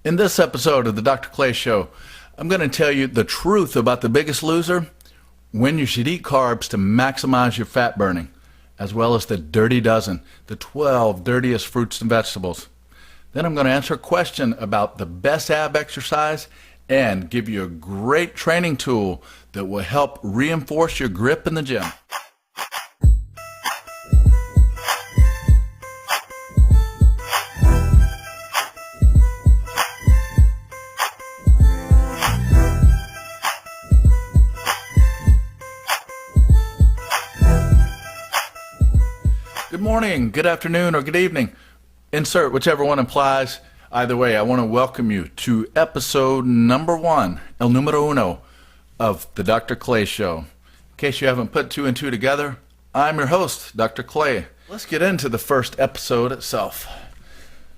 In this episode of the Dr. Clay Show, I'm going to tell you the truth about The Biggest Loser, when you should eat carbs to maximize your fat burning, as well as the dirty dozen, the 12 dirtiest fruits and vegetables. Then I'm going to answer a question about the best ab exercise and give you a great training tool that will help reinforce your grip in the gym. Good morning, good afternoon, or good evening. Insert whichever one applies. Either way, I want to welcome you to episode number 1, el numero uno, of the Dr. Clay Show. In case you haven't put 2 and 2 together, I'm your host, Dr. Clay. Let's get into the first episode itself,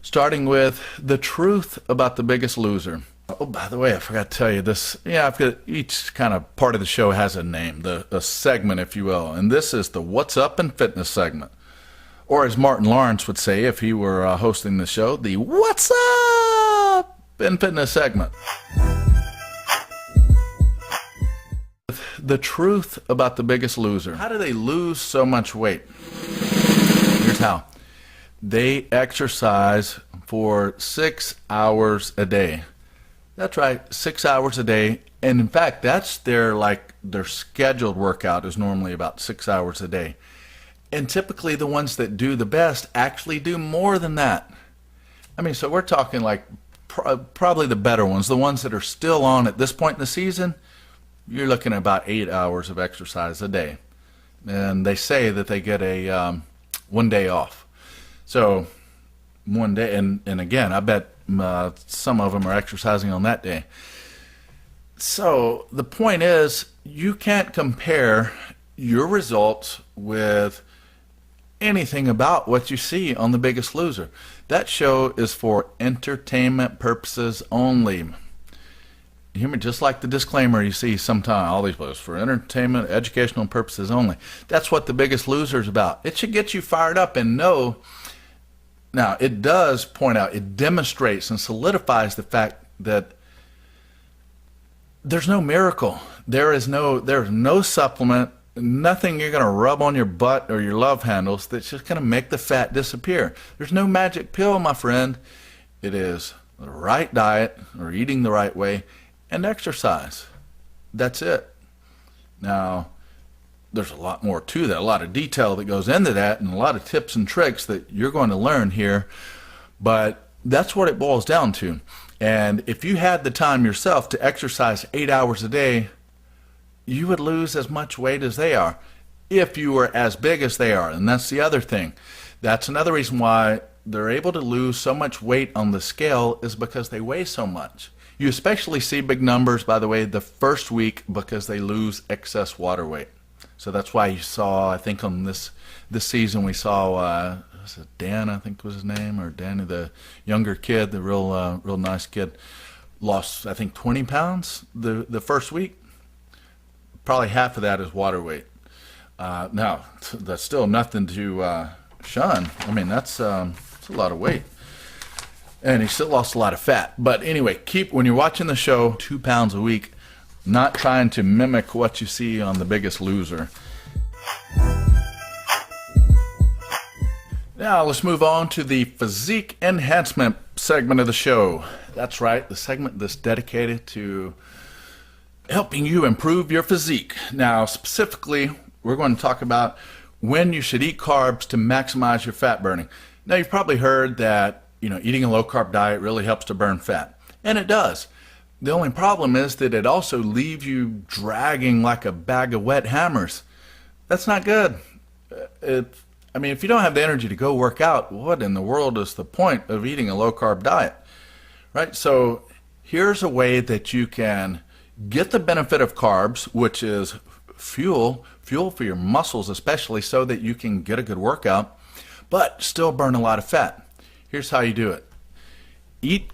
starting with the truth about The Biggest Loser. Oh, by the way, I forgot to tell you this. I've got each kind of part of the show has a name, a segment, if you will. And this is the What's Up in Fitness segment. Or as Martin Lawrence would say if he were hosting the show, the What's Up in Fitness segment. The truth about The Biggest Loser. How do they lose so much weight? Here's how. They exercise for 6 hours a day. That's right, 6 hours a day. And in fact, that's their scheduled workout is normally about 6 hours a day. And typically the ones that do the best actually do more than that. So we're talking probably the better ones, the ones that are still on at this point in the season, you're looking at about 8 hours of exercise a day. And they say that they get a 1 day off. So 1 day, and again, I bet some of them are exercising on that day. So the point is, you can't compare your results with anything about what you see on The Biggest Loser. That show is for entertainment purposes only. You hear me? Just like the disclaimer you see sometimes, all these places, for entertainment, educational purposes only. That's what The Biggest Loser is about. It should get you fired up and know. Now, it does point out, it demonstrates and solidifies the fact that there's no miracle. There's no supplement, nothing you're going to rub on your butt or your love handles that's just going to make the fat disappear. There's no magic pill, my friend. It is the right diet, or eating the right way, and exercise. That's it. Now, there's a lot more to that, a lot of detail that goes into that, and a lot of tips and tricks that you're going to learn here, but that's what it boils down to. And if you had the time yourself to exercise 8 hours a day, you would lose as much weight as they are if you were as big as they are. And that's the other thing. That's another reason why they're able to lose so much weight on the scale, is because they weigh so much. You especially see big numbers, by the way, the first week, because they lose excess water weight. So that's why you saw, I think on this season, we saw was it Dan, I think was his name, or Danny, the younger kid, the real nice kid, lost, I think, 20 pounds the first week. Probably half of that is water weight. Now, that's still nothing to shun. That's a lot of weight. And he still lost a lot of fat. But anyway, when you're watching the show, 2 pounds a week, not trying to mimic what you see on The Biggest Loser. Now, let's move on to the Physique Enhancement segment of the show. That's right, the segment that's dedicated to helping you improve your physique. Now, specifically, we're going to talk about when you should eat carbs to maximize your fat burning. Now, you've probably heard that eating a low-carb diet really helps to burn fat, and it does. The only problem is that it also leaves you dragging like a bag of wet hammers. That's not good. If you don't have the energy to go work out, what in the world is the point of eating a low-carb diet, right? So here's a way that you can get the benefit of carbs, which is fuel for your muscles especially, so that you can get a good workout, but still burn a lot of fat. Here's how you do it. Eat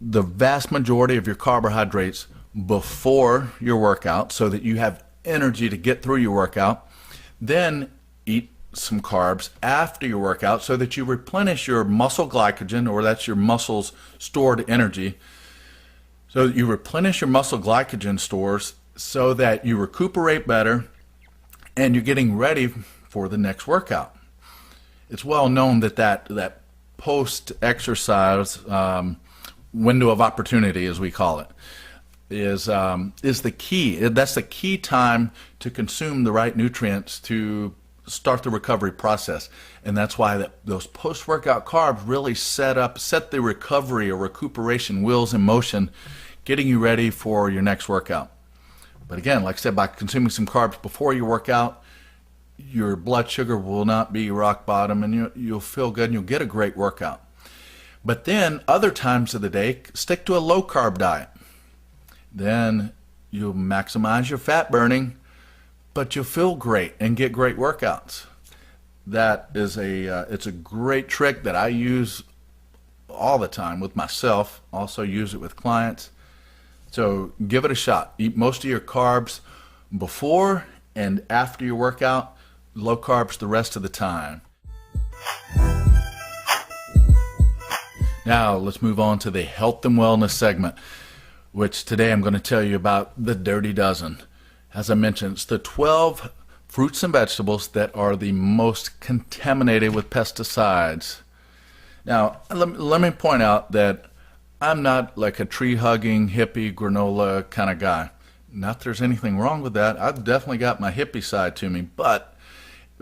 the vast majority of your carbohydrates before your workout so that you have energy to get through your workout. Then eat some carbs after your workout so that you replenish your muscle glycogen, or that's your muscles stored energy. So that you replenish your muscle glycogen stores so that you recuperate better and you're getting ready for the next workout. It's well known that that post-exercise window of opportunity, as we call it, is the key. That's the key time to consume the right nutrients to start the recovery process. And that's why those post-workout carbs really set the recovery or recuperation wheels in motion, getting you ready for your next workout. But again, like I said, by consuming some carbs before your workout, your blood sugar will not be rock bottom, and you'll feel good and you'll get a great workout. But then other times of the day, stick to a low carb diet. Then you'll maximize your fat burning, but you'll feel great and get great workouts. That is it's a great trick that I use all the time with myself. Also use it with clients. So give it a shot. Eat most of your carbs before and after your workout. Low carbs the rest of the time. Now let's move on to the health and wellness segment, which today I'm going to tell you about the Dirty Dozen. As I mentioned, it's the 12 fruits and vegetables that are the most contaminated with pesticides. Now, let me point out that I'm not like a tree-hugging, hippie, granola kind of guy. Not that there's anything wrong with that. I've definitely got my hippie side to me, but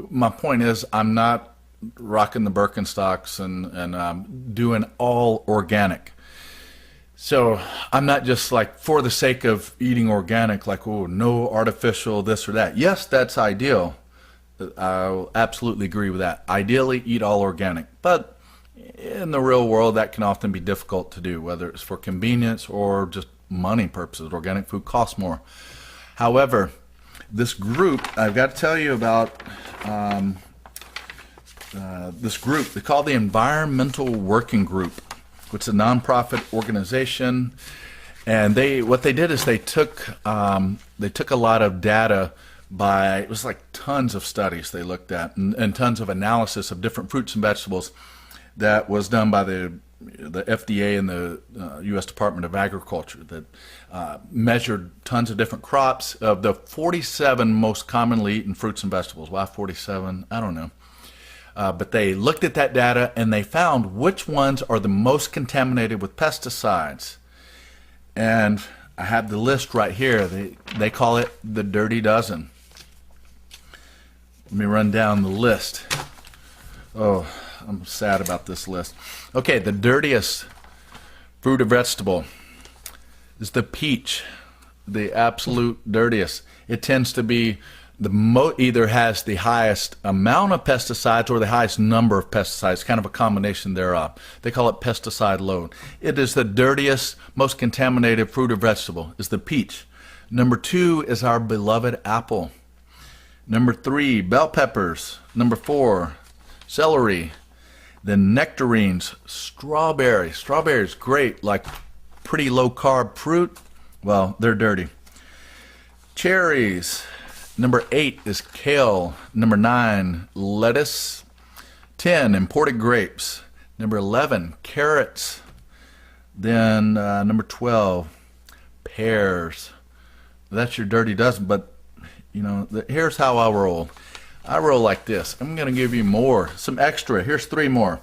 my point is I'm not rocking the Birkenstocks and doing all organic. So I'm not just like for the sake of eating organic, like, oh, no artificial this or that. Yes, that's ideal. I'll absolutely agree with that. Ideally, eat all organic. But in the real world, that can often be difficult to do, whether it's for convenience or just money purposes. Organic food costs more. However, this group, I've got to tell you about this group. They call the Environmental Working Group, which is a nonprofit organization. And what they did is they took a lot of data it was like tons of studies they looked at and tons of analysis of different fruits and vegetables that was done by the FDA and the U.S. Department of Agriculture that measured tons of different crops of the 47 most commonly eaten fruits and vegetables. Why 47? I don't know. But they looked at that data and they found which ones are the most contaminated with pesticides. And I have the list right here. They call it the Dirty Dozen. Let me run down the list. Oh, I'm sad about this list. Okay, the dirtiest fruit or vegetable is the peach, the absolute dirtiest. It tends to be either has the highest amount of pesticides or the highest number of pesticides, kind of a combination thereof. They call it pesticide load. It is the dirtiest, most contaminated fruit or vegetable, is the peach. Number 2 is our beloved apple. Number 3, bell peppers. Number 4, celery. Then nectarines, strawberry. Strawberry is great, like pretty low carb fruit. Well, they're dirty. Cherries. Number 8 is kale. Number 9, lettuce. 10, imported grapes. Number 11, carrots. Then number 12, pears. That's your dirty dozen, but here's how I roll. I roll like this. I'm going to give you more, some extra. Here's 3 more.